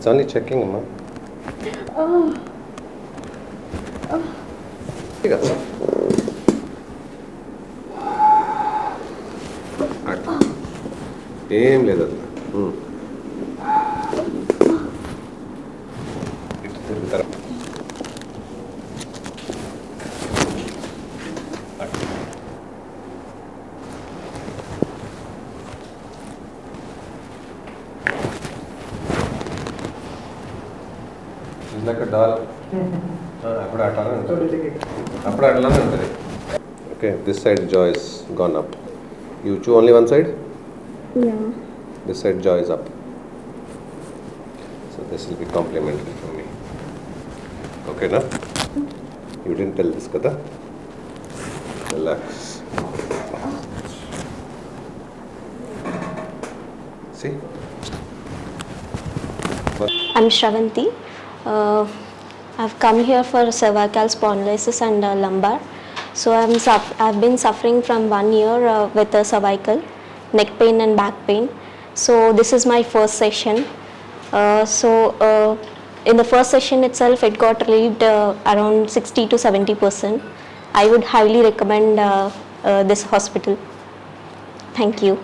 It's only checking, Amma. ঠিক আছে ఏం లేదన్నా ఇటు తిరుగుతారా ఇందాక డాల్ అప్పుడు అట్లానే ఉంటుంది అప్పుడు అట్లానే ఉంటుంది okay this side jaw is gone up you chew only one side Yeah. this side jaw is up so this will be complimentary for me okay na you didn't tell this kada relax see I'm Shravanti. I've come here for cervical spondylosis and lumbar. So I've been suffering from 1 year with cervical, neck pain and back pain. So this is my first session. In the first session itself, it got relieved around 60 to 70%. I would highly recommend this hospital. Thank you.